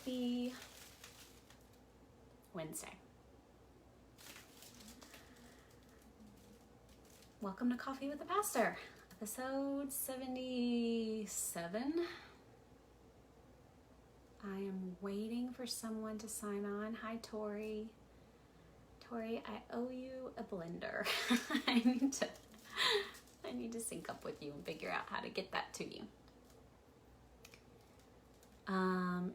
Happy Wednesday. Welcome to Coffee with the Pastor, episode 77. I am waiting for someone to sign on. Hi, Tori. Tori, I owe you a blender. I need to sync up with you and figure out how to get that to you.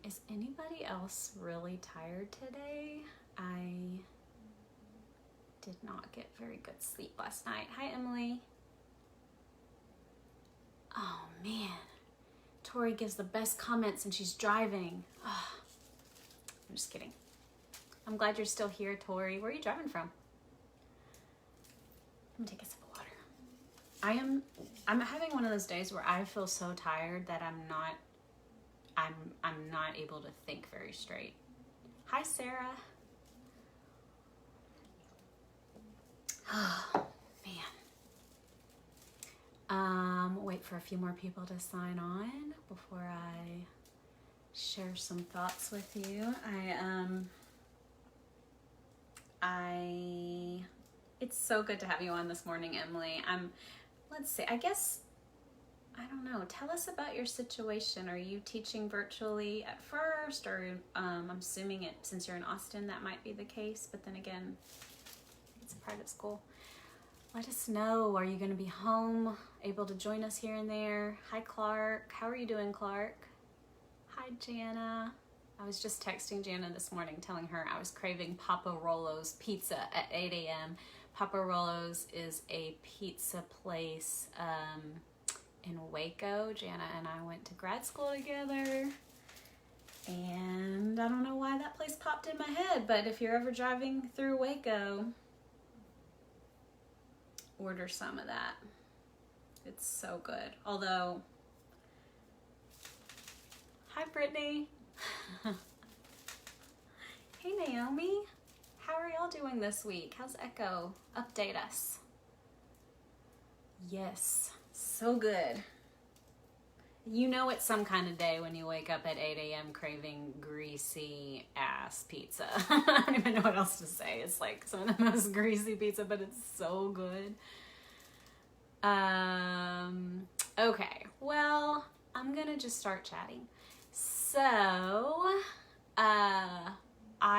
Is anybody else really tired today? I did not get very good sleep last night. Hi, Emily. Oh, man. Tori gives the best comments and she's driving. Oh, I'm just kidding. I'm glad you're still here, Tori. Where are you driving from? Let me take a sip of water. I'm having one of those days where I feel so tired that I'm not able to think very straight. Hi, Sarah. Oh, man. Wait for a few more people to sign on before I share some thoughts with you. It's so good to have you on this morning, Emily. Let's see, I don't know. Tell us about your situation. Are you teaching virtually at first, or I'm assuming it, since you're in Austin, that might be the case, but then again, it's a private school. Let us know. Are you going to be home, able to join us here and there? Hi, Clark. How are you doing, Clark? Hi, Jana. I was just texting Jana this morning, telling her I was craving Papa Rollo's pizza at 8 a.m. Papa Rollo's is a pizza place in Waco. Jana and I went to grad school together, and I don't know why that place popped in my head, but if you're ever driving through Waco, order some of that. It's so good. Although, hi, Brittany. Hey, Naomi. How are y'all doing this week? How's Echo? Update us. Yes, so good. You know it's some kind of day when you wake up at 8 a.m. craving greasy ass pizza. I don't even know what else to say. It's like some of the most greasy pizza, but it's so good. Okay, well, I'm gonna just start chatting. So, I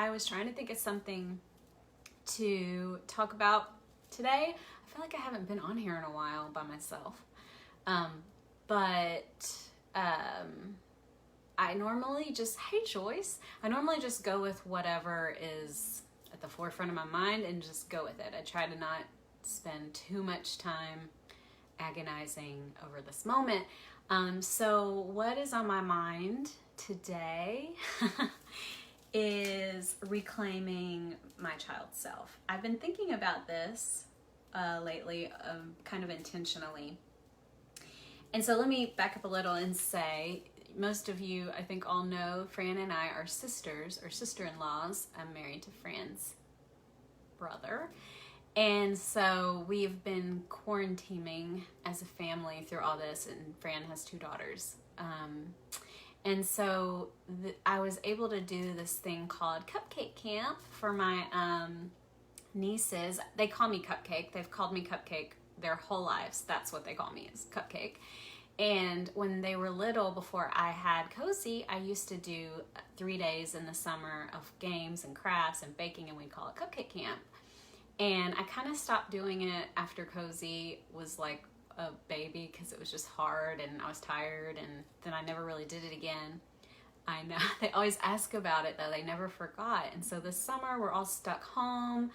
was trying to think of something to talk about today. I feel like I haven't been on here in a while by myself. But I normally hey Joyce, I normally just go with whatever is at the forefront of my mind and just go with it. I try to not spend too much time agonizing over this moment. So what is on my mind today is reclaiming my child self. I've been thinking about this lately, kind of intentionally. And so let me back up a little and say, most of you, I think, all know Fran and I are sisters or sister-in-laws. I'm married to Fran's brother. And so we've been quarantining as a family through all this, and Fran has 2 daughters. And so I was able to do this thing called Cupcake Camp for my nieces. They call me Cupcake. They've called me Cupcake their whole lives. That's what they call me, is Cupcake. And when they were little, before I had Cozy, I used to do 3 days in the summer of games and crafts and baking, and we'd call it Cupcake Camp. And I kind of stopped doing it after Cozy was like a baby, because it was just hard and I was tired, and then I never really did it again. I know they always ask about it though, they never forgot. And so this summer we're all stuck home,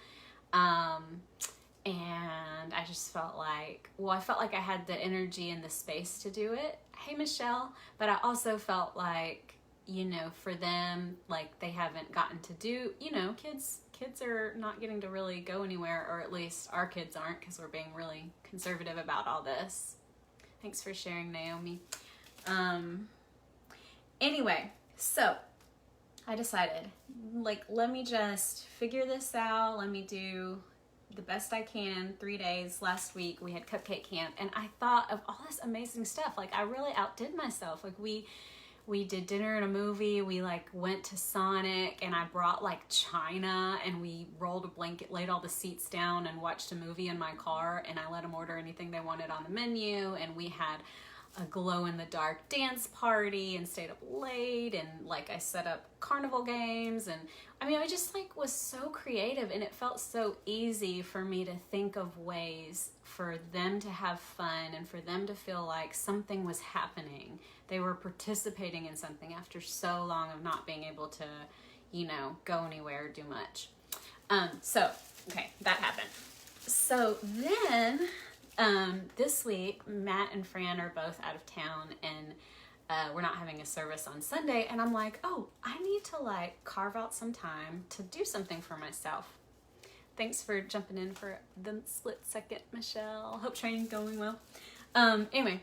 and I just felt like, I felt like I had the energy and the space to do it. Hey, Michelle. But I also felt like, for them, like they haven't gotten to do, kids are not getting to really go anywhere, or at least our kids aren't, because we're being really conservative about all this. Thanks for sharing, Naomi. Anyway, so I decided, let me just figure this out. Let me do the best I can. 3 days last week we had Cupcake Camp, and I thought of all this amazing stuff. I really outdid myself. We did dinner and a movie. We like went to Sonic, and I brought like china, and we rolled a blanket, laid all the seats down, and watched a movie in my car, and I let them order anything they wanted on the menu, and we had a glow-in-the-dark dance party and stayed up late, and like I set up carnival games, and I mean I just like was so creative, and it felt so easy for me to think of ways for them to have fun and for them to feel like something was happening. They were participating in something after so long of not being able to, you know, go anywhere or do much. So okay, that happened. So then this week, Matt and Fran are both out of town, and we're not having a service on Sunday, and I'm like, oh, I need to like carve out some time to do something for myself. Thanks for jumping in for the split second, Michelle. Hope training's going well. Anyway,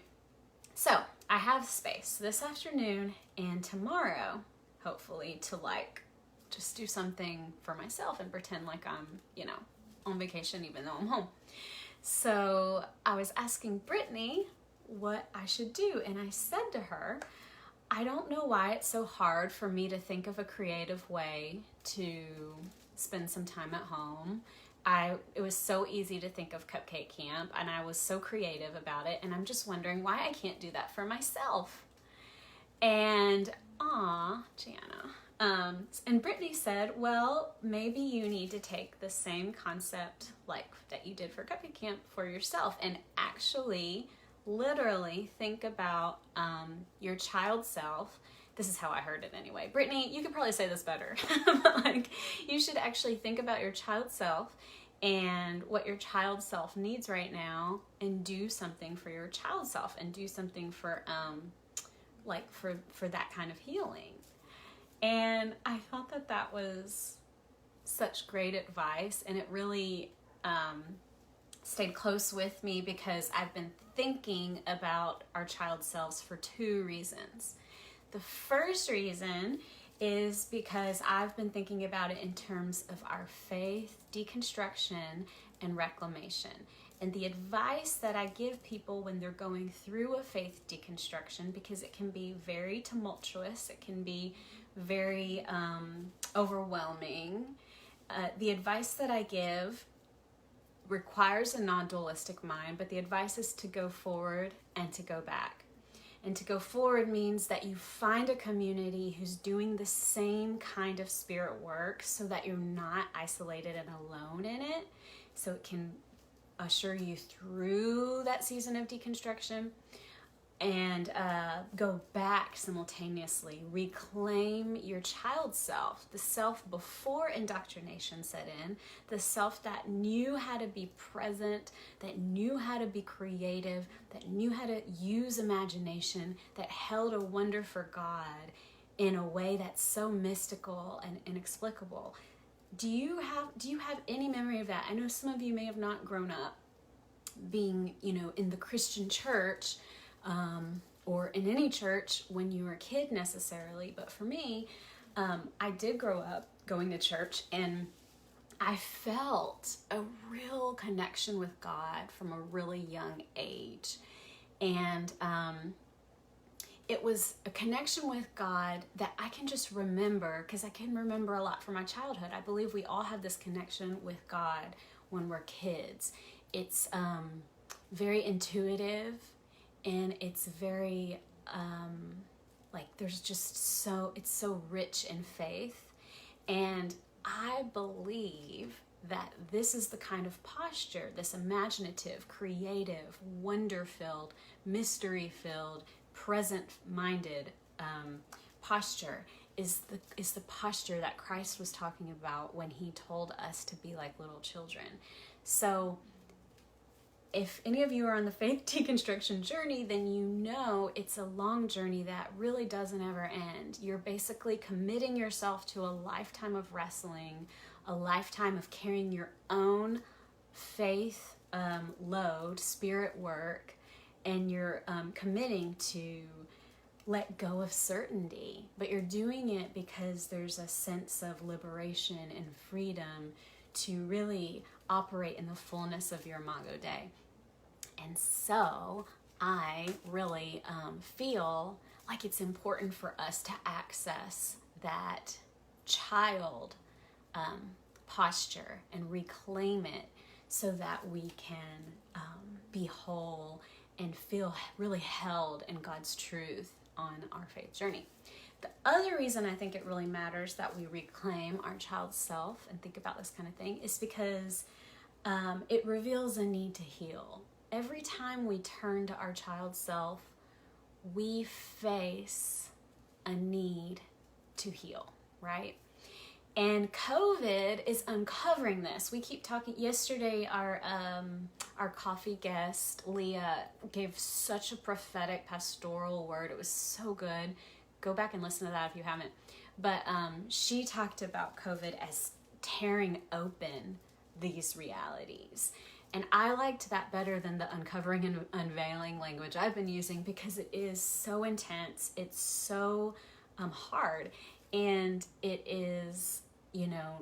so I have space this afternoon and tomorrow, hopefully, to like just do something for myself and pretend like I'm, you know, on vacation even though I'm home. So I was asking Brittany what I should do, and I said to her, I don't know why it's so hard for me to think of a creative way to spend some time at home. It was so easy to think of Cupcake Camp, and I was so creative about it, and I'm just wondering why I can't do that for myself. And Jana. And Brittany said, well, maybe you need to take the same concept like that you did for Cupcake Camp for yourself, and actually literally think about your child self. This is how I heard it anyway. Brittany, you could probably say this better. But like, you should actually think about your child self and what your child self needs right now, and do something for your child self, and do something for for that kind of healing. And I thought that that was such great advice, and it really stayed close with me because I've been thinking about our child selves for two reasons. The first reason is because I've been thinking about it in terms of our faith, deconstruction, and reclamation. And the advice that I give people when they're going through a faith deconstruction, because it can be very tumultuous, it can be very overwhelming. The advice that I give requires a non-dualistic mind, but the advice is to go forward and to go back. And to go forward means that you find a community who's doing the same kind of spirit work so that you're not isolated and alone in it, so it can usher you through that season of deconstruction. And go back simultaneously. Reclaim your child self, the self before indoctrination set in, the self that knew how to be present, that knew how to be creative, that knew how to use imagination, that held a wonder for God in a way that's so mystical and inexplicable. Do you have any memory of that? I know some of you may have not grown up being, you know, in the Christian church, or in any church when you were a kid necessarily, but for me, I did grow up going to church, and I felt a real connection with God from a really young age. And it was a connection with God that I can just remember, because I can remember a lot from my childhood. I believe we all have this connection with God when we're kids. It's very intuitive, and it's very there's just it's so rich in faith. And I believe that this is the kind of posture, this imaginative, creative, wonder-filled, mystery-filled, present-minded posture is the posture that Christ was talking about when he told us to be like little children. So if any of you are on the faith deconstruction journey, then you know it's a long journey that really doesn't ever end. You're basically committing yourself to a lifetime of wrestling, a lifetime of carrying your own faith load, spirit work, and you're committing to let go of certainty. But you're doing it because there's a sense of liberation and freedom to really operate in the fullness of your Imago Dei. And so I really feel like it's important for us to access that child posture and reclaim it so that we can be whole and feel really held in God's truth on our faith journey. The other reason I think it really matters that we reclaim our child's self and think about this kind of thing is because it reveals a need to heal. Every time we turn to our child's self, we face a need to heal, right? And COVID is uncovering this. We keep talking. Yesterday, our coffee guest, Leah, gave such a prophetic pastoral word. It was so good. Go back and listen to that if you haven't. But she talked about COVID as tearing open these realities. And I liked that better than the uncovering and unveiling language I've been using because it is so intense. It's so hard. And it is,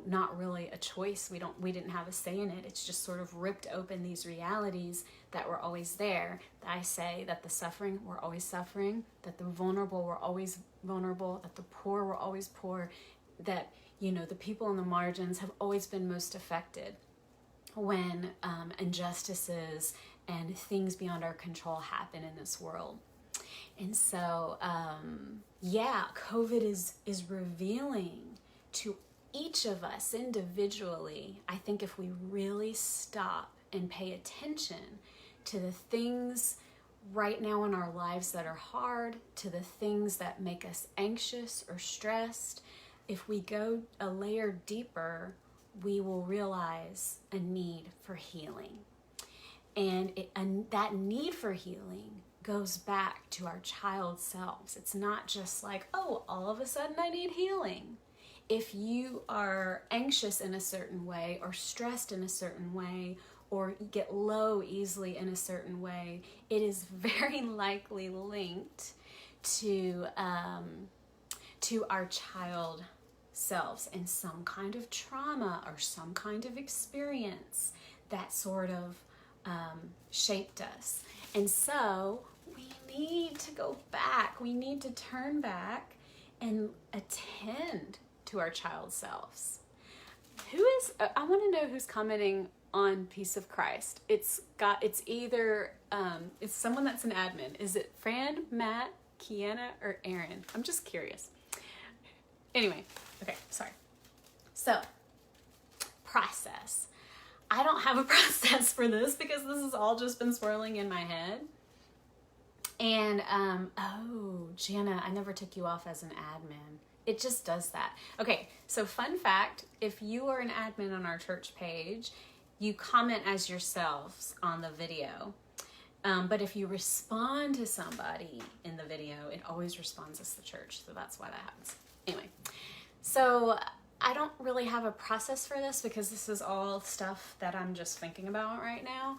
not really a choice. We didn't have a say in it. It's just sort of ripped open these realities that were always there. I say that the suffering were always suffering, that the vulnerable were always vulnerable, that the poor were always poor, that, the people on the margins have always been most affected when injustices and things beyond our control happen in this world. And so, COVID is revealing to each of us individually, I think if we really stop and pay attention to the things right now in our lives that are hard, to the things that make us anxious or stressed, if we go a layer deeper, we will realize a need for healing. And that need for healing goes back to our child selves. It's not just like, oh, all of a sudden I need healing. If you are anxious in a certain way or stressed in a certain way or get low easily in a certain way, it is very likely linked to our child selves and some kind of trauma or some kind of experience that sort of shaped us. And so we need to go back. We need to turn back and attend to our child selves. I want to know who's commenting on Peace of Christ. It's either, it's someone that's an admin. Is it Fran, Matt, Kiana, or Aaron? I'm just curious. Anyway, okay, sorry. So, process. I don't have a process for this because this has all just been swirling in my head. And, Jana, I never took you off as an admin. It just does that. Okay, so fun fact, if you are an admin on our church page, you comment as yourselves on the video. But if you respond to somebody in the video, it always responds as the church. So that's why that happens. Anyway, so I don't really have a process for this because this is all stuff that I'm just thinking about right now.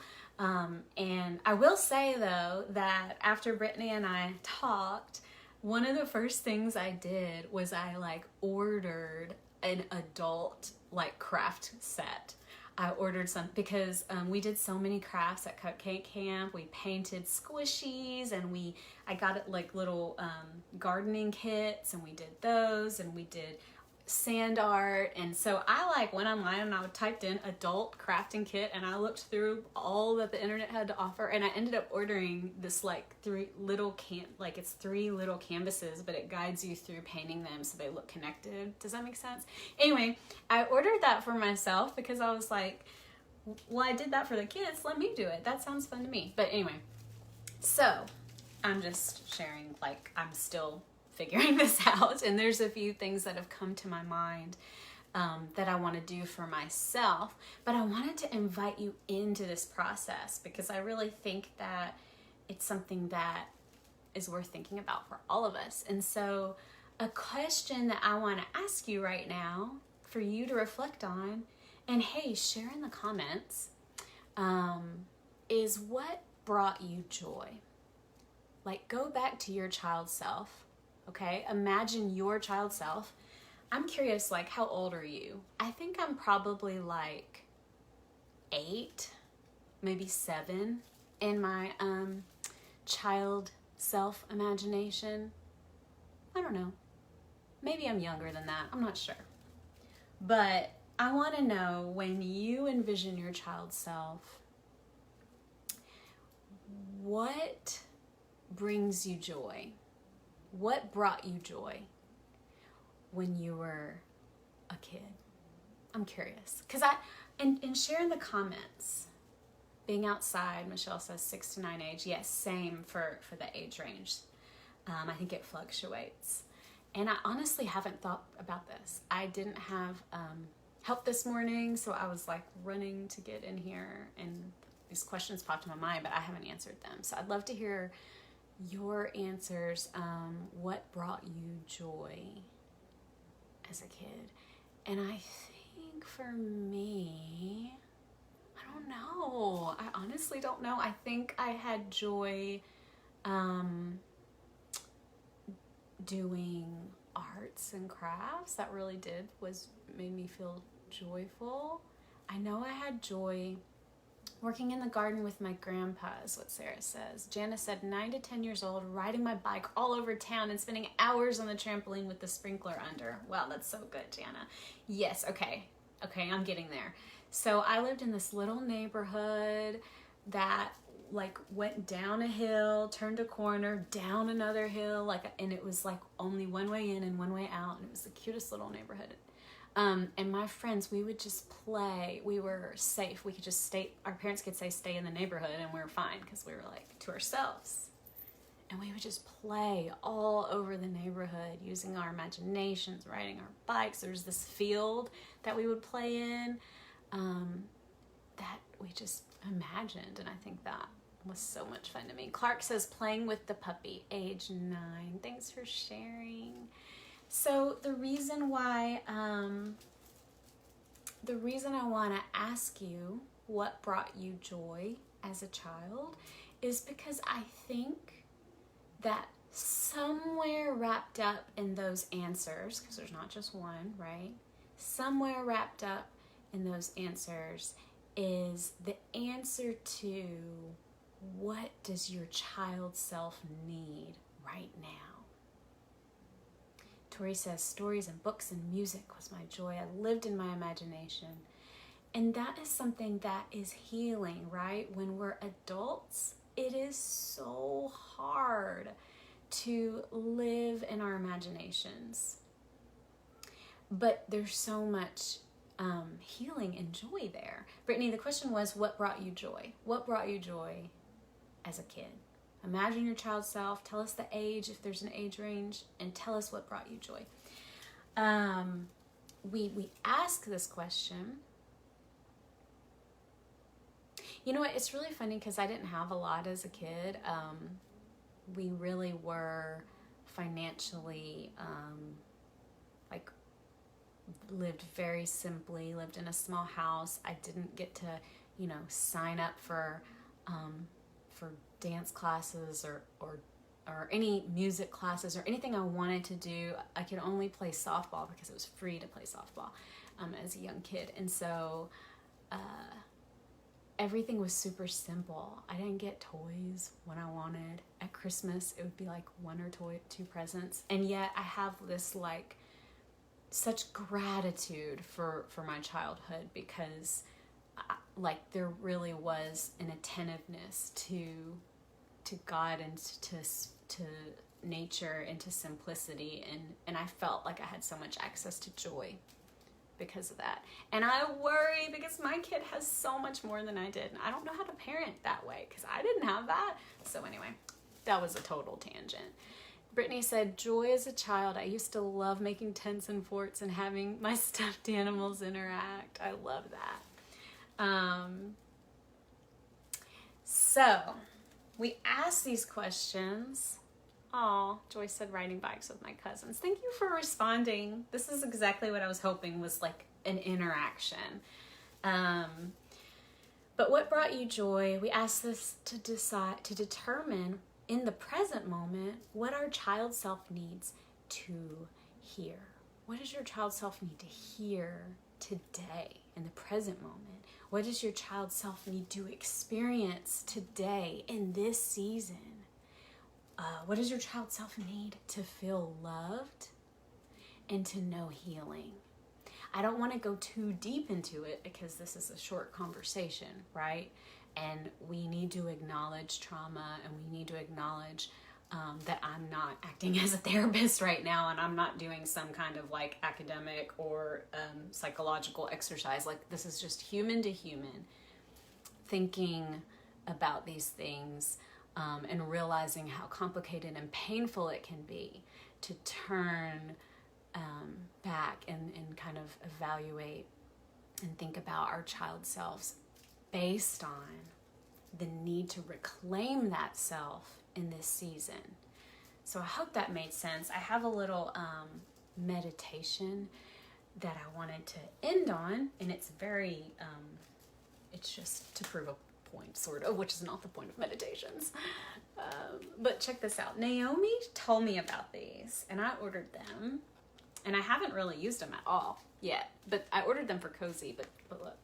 And I will say though that after Brittany and I talked, one of the first things I did was I ordered an adult craft set. I ordered some because we did so many crafts at Cupcake Camp. We painted squishies and I got it little gardening kits and we did those and we did sand art. And so I went online and I typed in adult crafting kit and I looked through all that the internet had to offer and I ended up ordering this three little canvases, but it guides you through painting them so they look connected. Does that make sense? Anyway, I ordered that for myself because I was like, well, I did that for the kids, let me do it. That sounds fun to me. But anyway, so I'm just sharing I'm still figuring this out, and there's a few things that have come to my mind that I want to do for myself, but I wanted to invite you into this process because I really think that it's something that is worth thinking about for all of us. And so a question that I want to ask you right now for you to reflect on, and hey, share in the comments, is what brought you joy? Go back to your child self. Okay, imagine your child self. I'm curious, how old are you? I think I'm probably 8, maybe 7 in my child self imagination? I don't know. Maybe I'm younger than that. I'm not sure. But I want to know, when you envision your child self, what brings you joy? What brought you joy when you were a kid? I'm curious. Because and share in the comments. Being outside, Michelle says 6 to 9 age. Yes, same for the age range. I think it fluctuates. And I honestly haven't thought about this. I didn't have help this morning, so I was like running to get in here, and these questions popped in my mind, but I haven't answered them. So I'd love to hear your answers. What brought you joy as a kid? And I think for me, I don't know. I honestly don't know. I think I had joy doing arts and crafts. That really made me feel joyful. I know I had joy working in the garden with my grandpa, is what Sarah says. Janice said 9 to 10 years old, riding my bike all over town and spending hours on the trampoline with the sprinkler under. Wow, that's so good, Jana. Yes, okay, I'm getting there. So I lived in this little neighborhood that like went down a hill, turned a corner, down another hill, and it was like only one way in and one way out, and it was the cutest little neighborhood. And my friends, we would just play. We were safe. We could just stay. Our parents could say stay in the neighborhood, and we were fine because we were like to ourselves. And we would just play all over the neighborhood using our imaginations, riding our bikes. There was this field that we would play in that we just imagined, and I think that was so much fun to me. Clark says playing with the puppy, age 9. Thanks for sharing. So the reason why I want to ask you what brought you joy as a child is because I think that somewhere wrapped up in those answers, because there's not just one, right? Somewhere wrapped up in those answers is the answer to what does your child self need right now? Tori says stories and books and music was my joy. I lived in my imagination. And that is something that is healing, right? When we're adults, it is so hard to live in our imaginations. But there's so much healing and joy there. Brittany, the question was, what brought you joy? What brought you joy as a kid? Imagine your child self. Tell us the age, if there's an age range, and tell us what brought you joy. We ask this question. You know what? It's really funny because I didn't have a lot as a kid. We really were financially lived very simply, lived in a small house. I didn't get to, sign up for dance classes or any music classes or anything I wanted to do. I could only play softball because it was free to play softball as a young kid. And so everything was super simple. I didn't get toys when I wanted. At Christmas, it would be like 1 or 2 presents. And yet I have this such gratitude for my childhood because there really was an attentiveness to God and to nature and to simplicity, and I felt like I had so much access to joy because of that. And I worry because my kid has so much more than I did, and I don't know how to parent that way because I didn't have that. So anyway, that was a total tangent. Brittany said, joy as a child, I used to love making tents and forts and having my stuffed animals interact. I love that. So we asked these questions. Oh, Joyce said riding bikes with my cousins. Thank you for responding. This is exactly what I was hoping was like an interaction. But what brought you joy? We asked this to determine in the present moment what our child self needs to hear. What does your child self need to hear today in the present moment? What does your child self need to experience today in this season? what does your child self need to feel loved and to know healing? I don't want to go too deep into it because this is a short conversation, right? And we need to acknowledge trauma, and we need to acknowledge that I'm not acting as a therapist right now, and I'm not doing some kind of like academic or psychological exercise. Like, this is just human to human thinking about these things, and realizing how complicated and painful it can be to turn back and kind of evaluate and think about our child selves based on the need to reclaim that self in this season. So I hope that made sense. I have a little meditation that I wanted to end on, and it's very, it's just to prove a point, sort of, which is not the point of meditations. But check this out. Naomi told me about these, and I ordered them, and I haven't really used them at all yet, but I ordered them for Cozy, but look.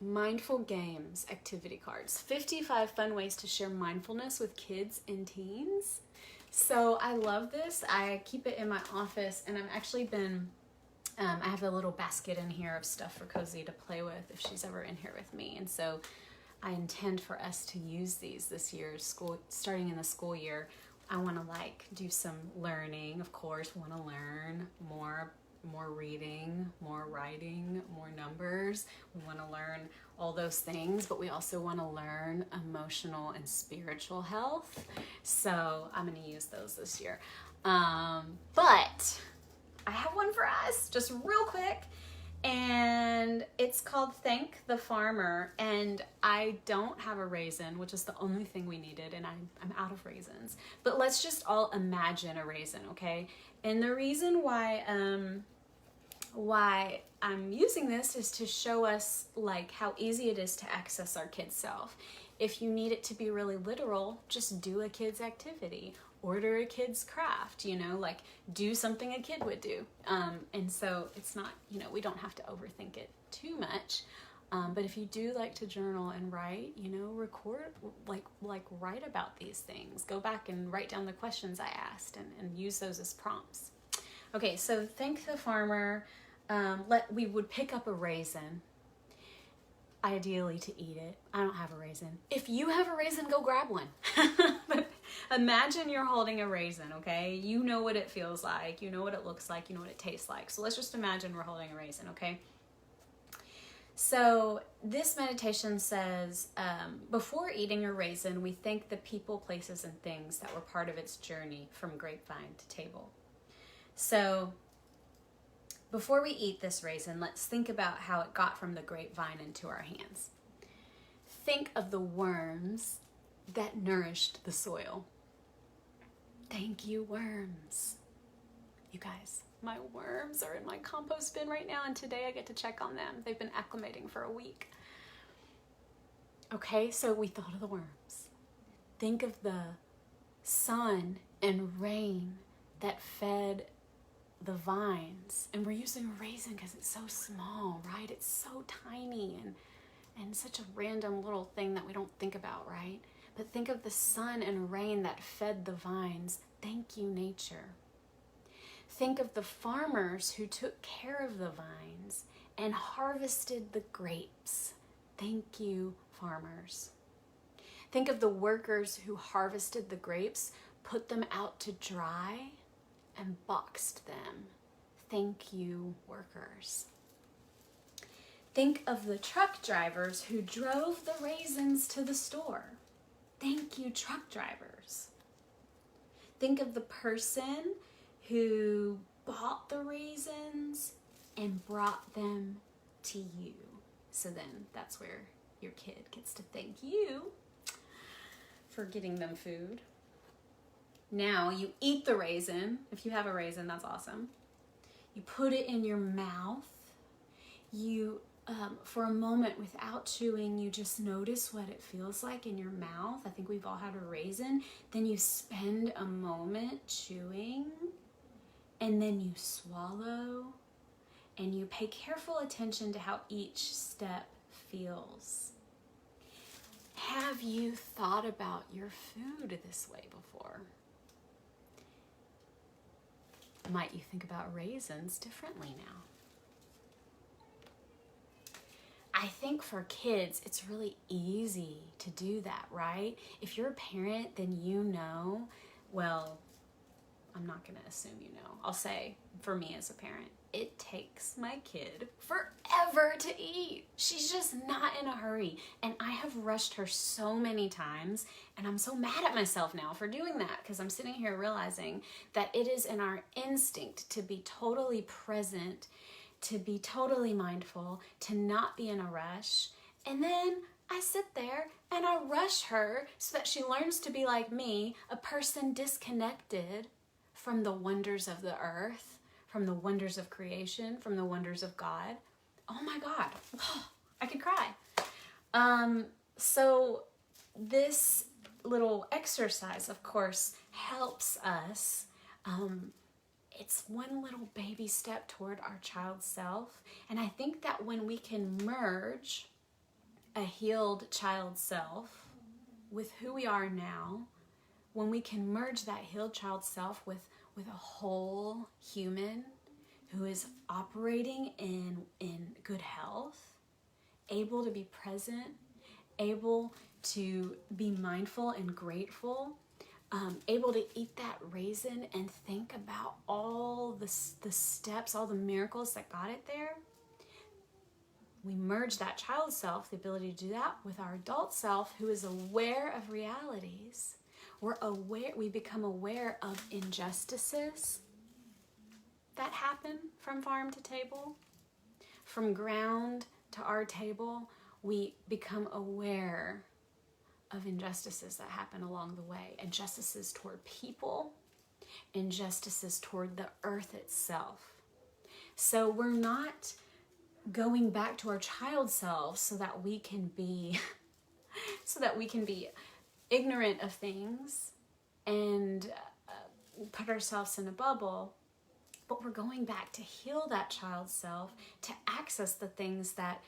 Mindful games activity cards. 55 fun ways to share mindfulness with kids and teens. So I love this. I keep it in my office, and I've actually been, I have a little basket in here of stuff for Cozy to play with if she's ever in here with me. And so I intend for us to use these this year, starting in the school year. I want to like do some learning, of course. We want to learn more reading, more writing, more numbers. We want to learn all those things, but we also want to learn emotional and spiritual health. So I'm going to use those this year. But I have one for us, just real quick. And it's called Thank the Farmer. And I don't have a raisin, which is the only thing we needed, and I'm out of raisins. But let's just all imagine a raisin, okay? And the reason why I'm using this is to show us like how easy it is to access our kid's self. If you need it to be really literal, just do a kid's activity. Order a kid's craft, like do something a kid would do. And so it's not, we don't have to overthink it too much. But if you do like to journal and write, record, like write about these things. Go back and write down the questions I asked and use those as prompts. Okay, so Thank the Farmer. We would pick up a raisin, ideally to eat it. I don't have a raisin. If you have a raisin, go grab one. But imagine you're holding a raisin, okay? You know what it feels like. You know what it looks like. You know what it tastes like. So let's just imagine we're holding a raisin, okay? So this meditation says, before eating a raisin, we thank the people, places, and things that were part of its journey from grapevine to table. So before we eat this raisin, let's think about how it got from the grapevine into our hands. Think of the worms that nourished the soil. Thank you, worms. You guys, my worms are in my compost bin right now, and today I get to check on them. They've been acclimating for a week. Okay, so we thought of the worms. Think of the sun and rain that fed the vines. And we're using a raisin because it's so small, right? It's so tiny and such a random little thing that we don't think about, right? But think of the sun and rain that fed the vines. Thank you, nature. Think of the farmers who took care of the vines and harvested the grapes. Thank you, farmers. Think of the workers who harvested the grapes, put them out to dry, and boxed them. Thank you, workers. Think of the truck drivers who drove the raisins to the store. Thank you, truck drivers. Think of the person who bought the raisins and brought them to you. So then that's where your kid gets to thank you for getting them food. Now you eat the raisin. If you have a raisin, that's awesome. You put it in your mouth. You, for a moment without chewing, you just notice what it feels like in your mouth. I think we've all had a raisin. Then you spend a moment chewing, and then you swallow, and you pay careful attention to how each step feels. Have you thought about your food this way before? Might you think about raisins differently now? I think for kids, it's really easy to do that, right? If you're a parent, then you know, well, I'm not going to assume you know. I'll say, for me as a parent, it takes my kid forever to eat. She's just not in a hurry. And I have rushed her so many times, and I'm so mad at myself now for doing that, because I'm sitting here realizing that it is in our instinct to be totally present, to be totally mindful, to not be in a rush. And then I sit there and I rush her so that she learns to be like me, a person disconnected from the wonders of the earth, from the wonders of creation, from the wonders of God. Oh my God, I could cry. So this little exercise, of course, helps us. It's one little baby step toward our child self. And I think that when we can merge a healed child self with who we are now, when we can merge that healed child self with a whole human who is operating in good health, able to be present, able to be mindful and grateful, able to eat that raisin and think about all the steps, all the miracles that got it there. We merge that child self, the ability to do that, with our adult self who is aware of realities. We become aware of injustices that happen from farm to table, from ground to our table. We become aware of injustices that happen along the way, injustices toward people, injustices toward the earth itself. So we're not going back to our child selves so that we can be ignorant of things and put ourselves in a bubble, but we're going back to heal that child self, to access the things that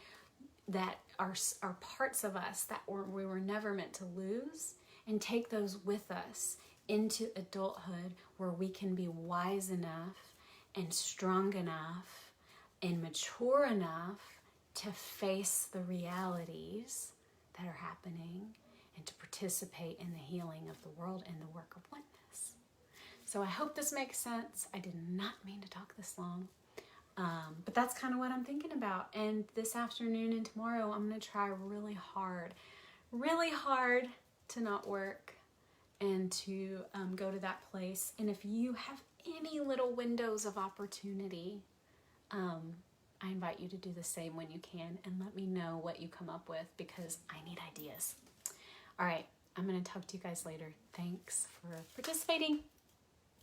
are parts of us that we were never meant to lose, and take those with us into adulthood, where we can be wise enough and strong enough and mature enough to face the realities that are happening and to participate in the healing of the world and the work of oneness. So I hope this makes sense. I did not mean to talk this long. But that's kind of what I'm thinking about. And this afternoon and tomorrow, I'm going to try really hard to not work and to go to that place. And if you have any little windows of opportunity, I invite you to do the same when you can, and let me know what you come up with, because I need ideas. All right, I'm going to talk to you guys later. Thanks for participating.